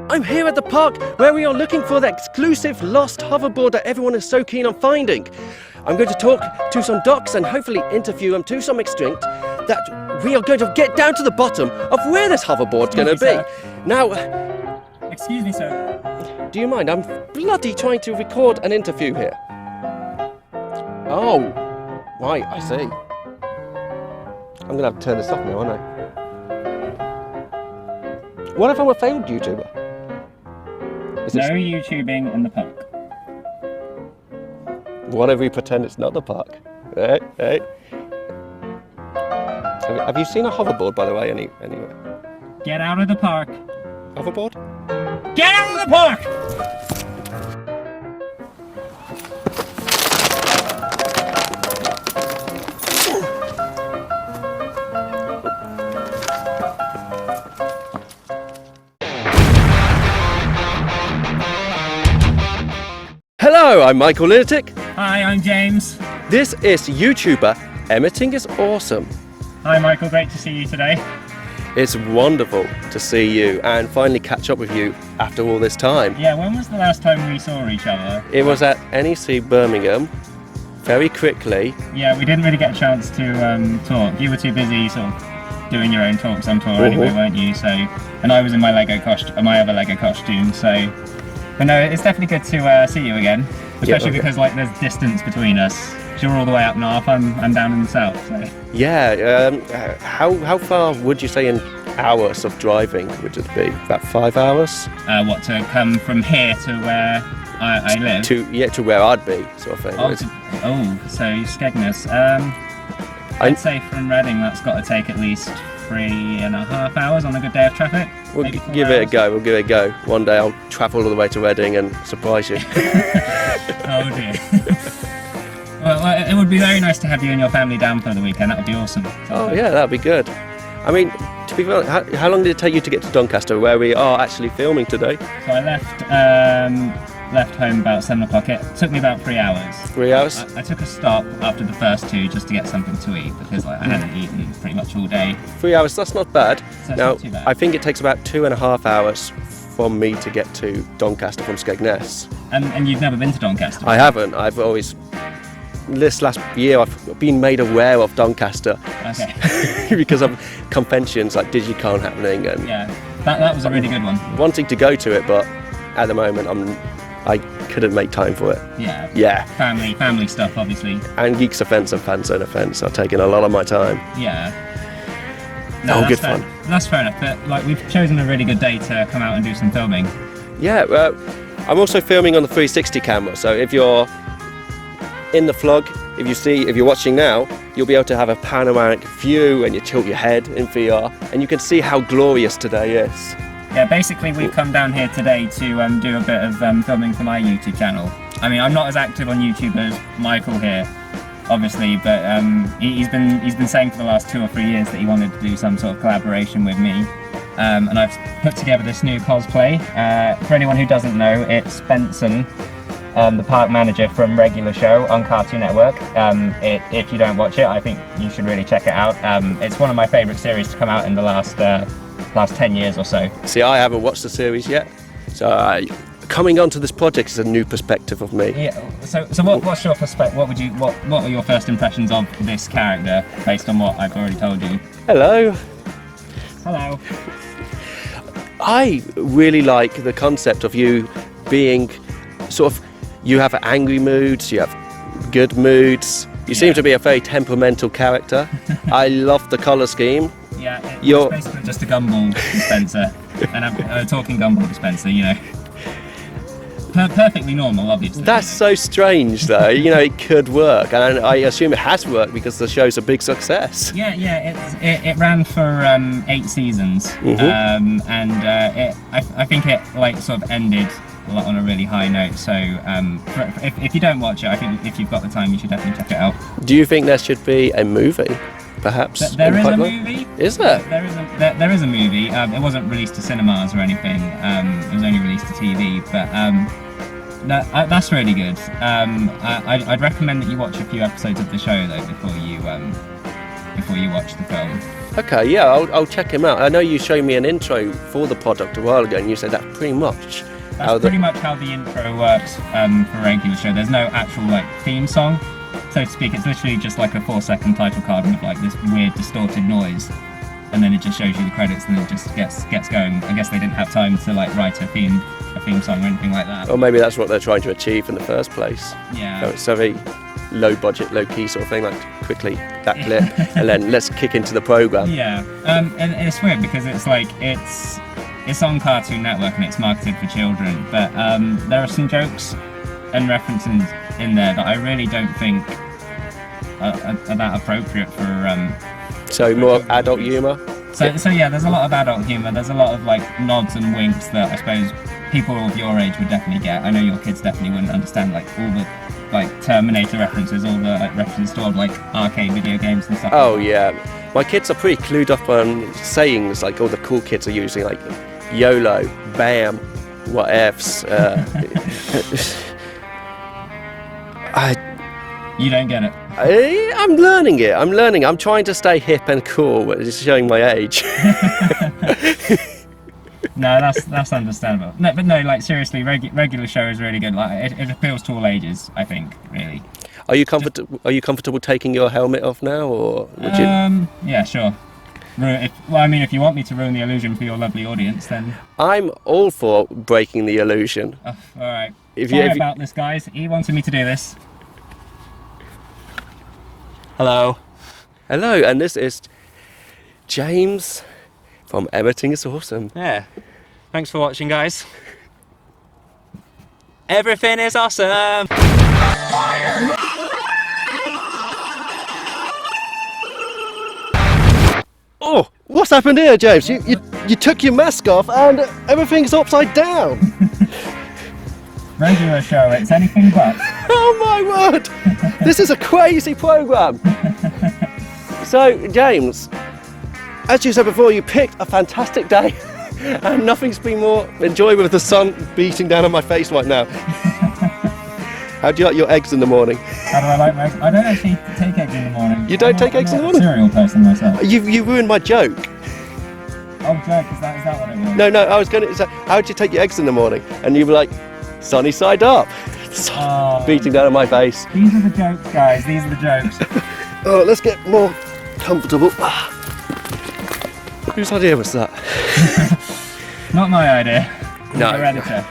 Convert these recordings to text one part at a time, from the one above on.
I'm here at the park where we are looking for the exclusive lost hoverboard that everyone is so keen on finding. I'm going to talk to some docs and hopefully interview them to some extent that we are going to get down to the bottom of where this hoverboard's going to be. Sir. Now, Excuse me, sir. do you mind? I'm bloody trying to record an interview here. Oh, right, I see. I'm going to have to turn this off now, aren't I? What if I'm a failed YouTuber? No YouTubing in the park. What if we pretend it's not the park? Hey, hey. Have you seen a hoverboard, by the way, anywhere? Get out of the park. Hoverboard? Get out of the park! Hello, I'm Michael Linitic. Hi, I'm James. This is YouTuber Emmetting is Awesome. Hi, Michael. Great to see you today. It's wonderful to see you and finally catch up with you after all this time. Yeah, when was the last time we saw each other? It was at NEC Birmingham, very quickly. Yeah, we didn't really get a chance to talk. You were too busy sort of doing your own talks on tour anyway, weren't you? So, and I was in my Lego costume, my other Lego costume. So, but no, it's definitely good to see you again, especially because like there's distance between us. You're all the way up north, I'm down in the south. So. Yeah, how far would you say in hours of driving would it be? About 5 hours? What, to come from here to where I live? To where I'd be, sort of thing. So Skegness. I'd say from Reading that's got to take at least 3.5 hours on a good day of traffic. We'll give it a go. We'll give it a go. One day I'll travel all the way to Reading and surprise you. Oh dear. Well, it would be very nice to have you and your family down for the weekend. That would be awesome. Oh yeah, that'd be good. I mean, to be fair, how long did it take you to get to Doncaster, where we are actually filming today? So I left home about 7 o'clock. It took me about 3 hours. 3 hours? I took a stop after the first two just to get something to eat because I hadn't eaten pretty much all day. 3 hours, that's not bad. So now, not too bad. I think it takes about 2.5 hours from me to get to Doncaster from Skegness. And you've never been to Doncaster? I haven't. I've always... This last year I've been made aware of Doncaster. Okay. Because of conventions like DigiCon happening and... Yeah, that was a really good one. Wanting to go to it, but at the moment I couldn't make time for it. Yeah. Yeah. Family stuff, obviously. And Geeks Offence and Fanzone Offence are taking a lot of my time. Yeah. No, good fun. That's fair enough, but like we've chosen a really good day to come out and do some filming. Yeah, I'm also filming on the 360 camera, so if you're in the vlog, if you're watching now, you'll be able to have a panoramic view and you tilt your head in VR and you can see how glorious today is. Yeah, basically we've come down here today to do a bit of filming for my YouTube channel. I mean, I'm not as active on YouTube as Michael here, obviously, but he's been saying for the last 2 or 3 years that he wanted to do some sort of collaboration with me. And I've put together this new cosplay. For anyone who doesn't know, it's Benson, the park manager from Regular Show on Cartoon Network. If you don't watch it, I think you should really check it out. It's one of my favourite series to come out in the last 10 years or so. See, I haven't watched the series yet, so coming onto this project is a new perspective of me. Yeah. So what's your perspective? What are your first impressions of this character based on what I've already told you? Hello. Hello. I really like the concept of you being sort of, you have angry moods, you have good moods. You seem to be a very temperamental character. I love the colour scheme. Yeah, it's basically just a gumball dispenser, and a talking gumball dispenser, you know. Perfectly normal, obviously. That's so strange, though. You know, it could work, and I assume it has worked because the show's a big success. Yeah, it ran for 8 seasons, and I think it like sort of ended on a really high note. So if you don't watch it, I think if you've got the time, you should definitely check it out. Do you think there should be a movie? Perhaps there is a movie. Is there? There is a movie. It wasn't released to cinemas or anything. It was only released to TV. But that's really good. I'd recommend that you watch a few episodes of the show though before you before you watch the film. Okay, yeah, I'll check him out. I know you showed me an intro for the product a while ago, and you said that's pretty much That's pretty much how the intro works for a regular show. There's no actual like theme song, so to speak. It's literally just like a 4-second title card with like this weird distorted noise, and then it just shows you the credits, and it just gets going. I guess they didn't have time to like write a theme song or anything like that. Or maybe that's what they're trying to achieve in the first place. Yeah. So it's a very low budget, low key sort of thing, like quickly that clip, and then let's kick into the program. Yeah, and it's weird because it's like it's on Cartoon Network and it's marketed for children, but there are some jokes and references in there that I really don't think are that appropriate for. So more adult humour. So yeah, there's a lot of adult humour. There's a lot of like nods and winks that I suppose people of your age would definitely get. I know your kids definitely wouldn't understand like all the like Terminator references, all the like references to old like arcade video games and stuff. Oh yeah, my kids are pretty clued up on sayings like all the cool kids are using, like YOLO, BAM, what ifs. You don't get it. I'm learning it. I'm trying to stay hip and cool, but it's showing my age. No, that's understandable. No, but no, like seriously, regular show is really good. Like it appeals to all ages, I think, really. Are you comfortable taking your helmet off now, or would you? Yeah, sure. If you want me to ruin the illusion for your lovely audience, then I'm all for breaking the illusion. all right. Sorry about this, guys. He wanted me to do this. Hello. Hello, and this is James from Everything is Awesome. Yeah. Thanks for watching, guys. Everything is awesome. Oh, what's happened here, James? You took your mask off and everything's upside down. Regular show, it's anything but. Oh my word! This is a crazy program. So, James, as you said before, you picked a fantastic day, and nothing's been more enjoyable with the sun beating down on my face right now. How do you like your eggs in the morning? How do I like my eggs? I don't actually take eggs in the morning. You don't take eggs in the morning? I'm a cereal person myself. You ruined my joke. Oh, joke, is that what it was? No, I was going to say, how do you take your eggs in the morning? And you were like, sunny side up. Beating down on my face. These are the jokes, guys. These are the jokes. Oh, let's get more comfortable. Whose idea was that? Not my idea. No. Your editor.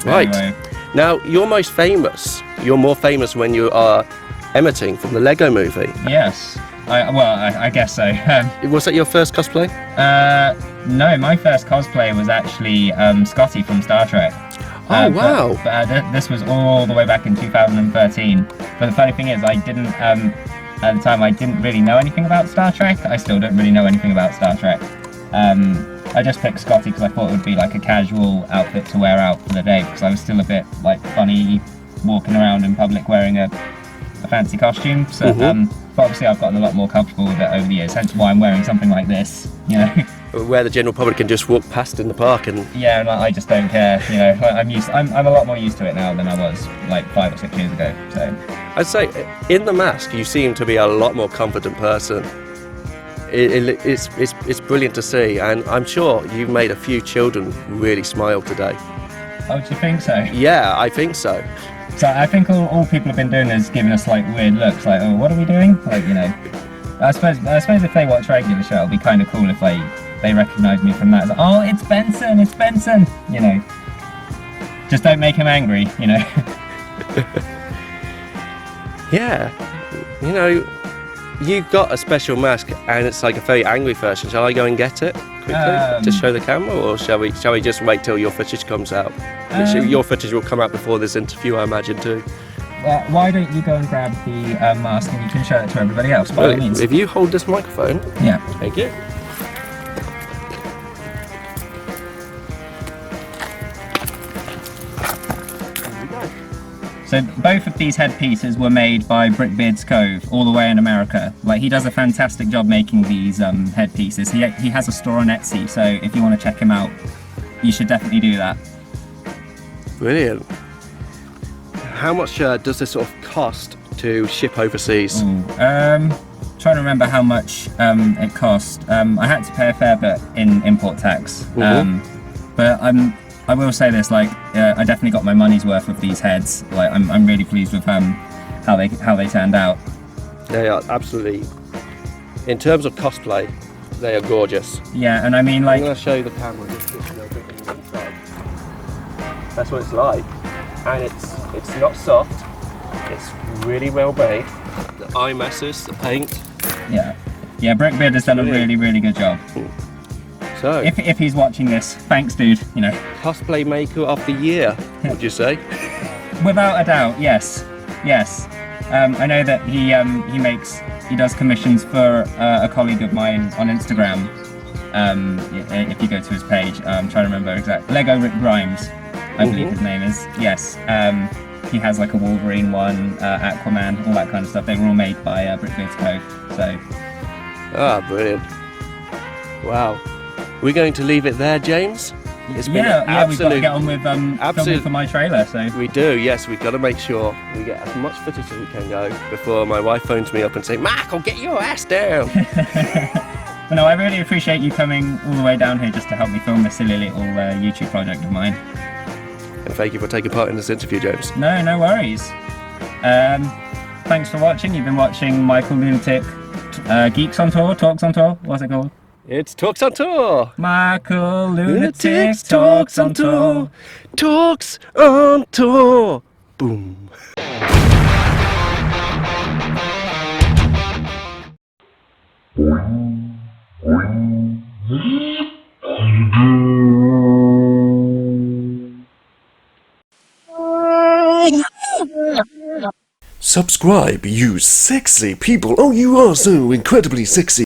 Right. Anyway. Now, you're most famous. You're more famous when you are Emmetting from the Lego movie. Yes. I guess so. Was that your first cosplay? No, my first cosplay was actually Scotty from Star Trek. Oh, wow. But this was all the way back in 2013. But the funny thing is, I didn't, at the time, I didn't really know anything about Star Trek. I still don't really know anything about Star Trek. I just picked Scotty because I thought it would be like a casual outfit to wear out for the day, because I was still a bit like funny walking around in public wearing a fancy costume. So, but obviously I've gotten a lot more comfortable with it over the years, hence why I'm wearing something like this, you know. Where the general public can just walk past in the park and... Yeah, and I just don't care, you know. I'm a lot more used to it now than I was like 5 or 6 years ago, so... I'd say, in the mask, you seem to be a lot more confident person. It's brilliant to see, and I'm sure you've made a few children really smile today. Oh, do you think so? Yeah, I think so. So I think all people have been doing is giving us like weird looks, like, oh, what are we doing? Like, you know, I suppose if they watch regular show, it'll be kind of cool if they recognise me from that. It's like, oh, it's Benson, you know. Just don't make him angry, you know. Yeah, you know, you've got a special mask and it's like a very angry version. Shall I go and get it quickly to show the camera, or shall we just wait till your footage comes out? Your footage will come out before this interview, I imagine, too. Well, why don't you go and grab the mask and you can show it to everybody else, by all means. If you hold this microphone. Yeah. Thank you. So both of these headpieces were made by Brickbeard's Cove, all the way in America. Like, he does a fantastic job making these headpieces. He has a store on Etsy, so if you want to check him out, you should definitely do that. Brilliant. How much does this sort of cost to ship overseas? Trying to remember how much it cost. I had to pay a fair bit in import tax. But I will say this, like, I definitely got my money's worth with these heads. Like, I'm really pleased with how they turned out. They are absolutely, in terms of cosplay, they are gorgeous. Yeah, and I mean, like, I'm going to show you the camera. Just inside. That's what it's like, and it's not soft. It's really well made. The eye masses, the paint. yeah, Brickbeard has done a really good job. So, If he's watching this, thanks, dude. You know, cosplay maker of the year, would you say? without a doubt, yes. I know that he does commissions for a colleague of mine on Instagram. If you go to his page, I'm trying to remember exactly. Lego Rick Grimes, I believe his name is. Yes. He has like a Wolverine one, Aquaman, all that kind of stuff. They were all made by Brickbeard's Code. So. Ah, brilliant! Wow. We're going to leave it there, James. It's been we've got to get on with filming for my trailer. So we do, yes. We've got to make sure we get as much footage as we can go before my wife phones me up and say, "Mark, I'll get your ass down." But no, I really appreciate you coming all the way down here just to help me film this silly little YouTube project of mine. And thank you for taking part in this interview, James. No worries. Thanks for watching. You've been watching Michael Lunatic Geeks on Tour, Talks on Tour. What's it called? It's Talks on Tour. Michael Lunatic's Talks on Tour. Talks on Tour. Boom. Subscribe, you sexy people. Oh, you are so incredibly sexy.